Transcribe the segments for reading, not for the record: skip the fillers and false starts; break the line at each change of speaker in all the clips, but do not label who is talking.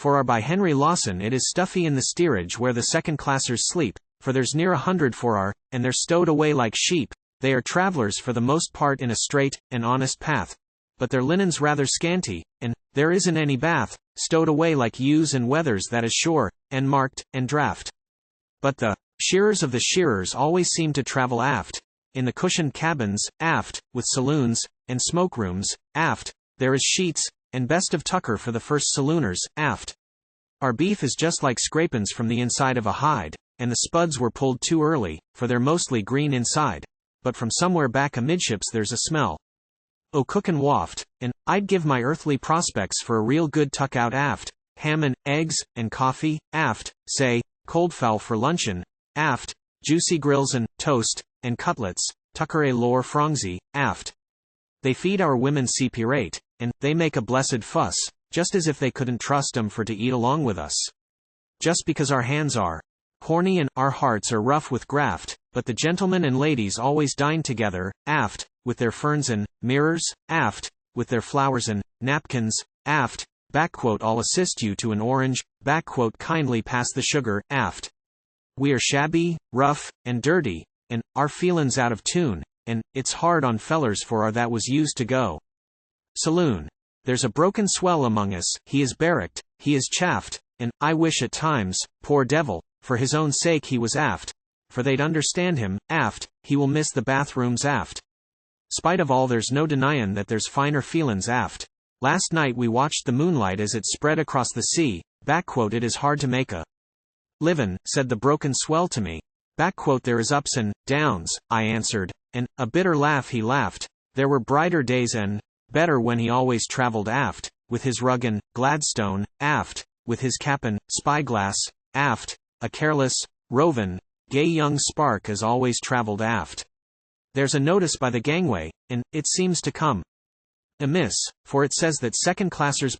Forard by Henry Lawson. It is stuffy in the steerage where the second-classers sleep, for there's near 100 Forard, and they're stowed away like sheep. They are travellers for the most part in a straight and honest path, but their linen's rather scanty, and there isn't any bath, stowed away like ewes and wethers, that is sure, and marked, and draft. But the shearers of the shearers always seem to travel aft, in the cushioned cabins, aft, with saloons, and smoke rooms, aft, there is sheets, and best of tucker for the first-salooners, aft. Our beef is just like scrapins from the inside of a hide, and the spuds were pulled too early, for they're mostly green inside, but from somewhere back amidships there's a smell. Oh, cookin' waft, and I'd give my earthly prospects for a real good tuck out aft, ham and eggs, and coffee, aft, say, cold fowl for luncheon, aft, juicy grills and toast, and cutlets, tucker a lore frongzy, aft. They feed our women separate, and they make a blessed fuss, just as if they couldn't trust 'em for to eat along with us. Just because our hands are horny and our hearts are rough with graft, but the gentlemen and ladies always dine together, aft, with their ferns and mirrors, aft, with their flowers and napkins, aft, I'll assist you to an orange, kindly pass the sugar, aft. We are shabby, rough, and dirty, and our feelin's out of tune, and it's hard on fellers for our that was used to go saloon. There's a broken swell among us, he is barracked, he is chaffed, and I wish at times, poor devil, for his own sake he was aft, for they'd understand him, aft, he will miss the bathrooms aft. Spite of all there's no denyin' that there's finer feelin's aft. Last night we watched the moonlight as it spread across the sea, it is hard to make a livin', said the broken swell to me. There is ups and downs, I answered, and a bitter laugh he laughed. There were brighter days and better when he always travelled aft, with his rug and Gladstone, aft, with his cap and spyglass, aft, a careless, rovin', gay young spark as always travelled aft. There's a notice by the gangway, and it seems to come amiss, for it says that second-classers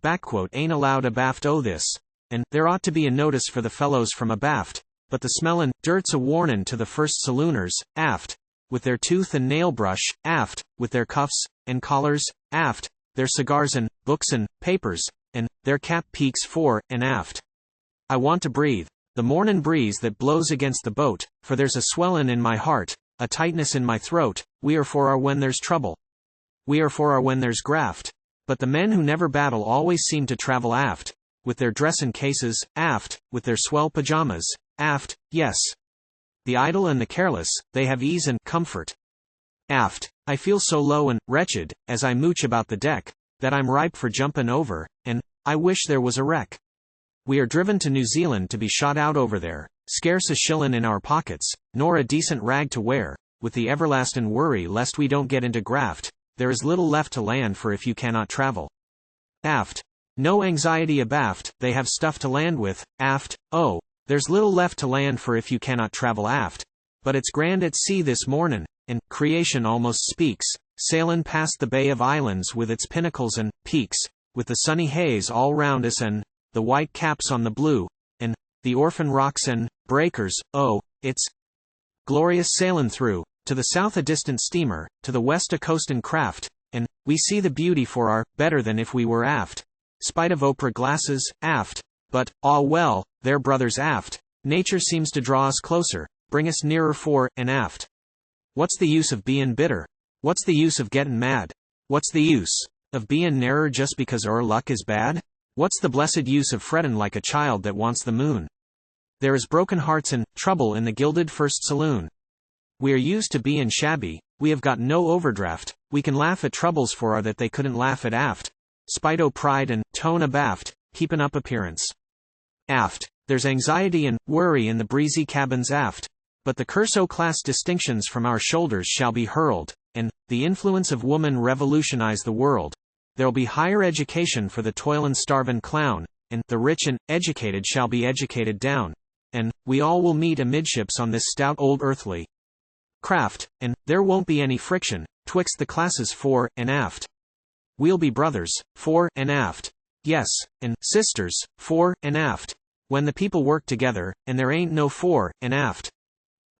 ain't allowed abaft o' this, and there ought to be a notice for the fellows from abaft, but the smellin' dirt's a warnin' to the first-salooners, aft, with their tooth and nail brush, aft, with their cuffs and collars, aft, their cigars and books and papers, and their cap peaks fore and aft. I want to breathe the mornin' breeze that blows against the boat, for there's a swellin' in my heart, a tightness in my throat. We are for our when there's trouble. We are for our when there's graft. But the men who never battle always seem to travel aft, with their dressin' cases, aft, with their swell pajamas, aft, yes. The idle and the careless, they have ease and comfort aft. I feel so low and wretched, as I mooch about the deck, that I'm ripe for jumpin' over, and I wish there was a wreck. We are driven to New Zealand to be shot out over there, scarce a shillin' in our pockets, nor a decent rag to wear, with the everlastin' worry lest we don't get into graft. There is little left to land for if you cannot travel aft. No anxiety abaft, they have stuff to land with, aft. Oh, there's little left to land for if you cannot travel aft. But it's grand at sea this mornin', and creation almost speaks, sailin' past the Bay of Islands with its pinnacles and peaks, with the sunny haze all round us and the white caps on the blue, and the orphan rocks and breakers. Oh, it's glorious sailin' through, to the south a distant steamer, to the west a coastin' craft, and we see the beauty for our better than if we were aft. Spite of opera glasses, aft, but, ah well, there brothers aft, nature seems to draw us closer, bring us nearer fore and aft. What's the use of bein' bitter? What's the use of gettin' mad? What's the use of bein' narrer just because our luck is bad? What's the blessed use of frettin' like a child that wants the moon? There is broken hearts and trouble in the gilded first saloon. We are used to bein' shabby, we have got no overdraft, we can laugh at troubles for our that they couldn't laugh at aft. Spite o' pride and tone abaft, keepin' up appearance aft. There's anxiety and worry in the breezy cabins aft, but the curse o' class distinctions from our shoulders shall be hurled, and the influence of woman revolutionize the world. There'll be higher education for the toilin' starvin' clown, and the rich and educated shall be educated down, and we all will meet amidships on this stout old earthly craft, and there won't be any friction 'twixt the classes fore and aft. We'll be brothers, fore and aft. Yes, and sisters, fore and aft. When the people work together, and there ain't no fore and aft.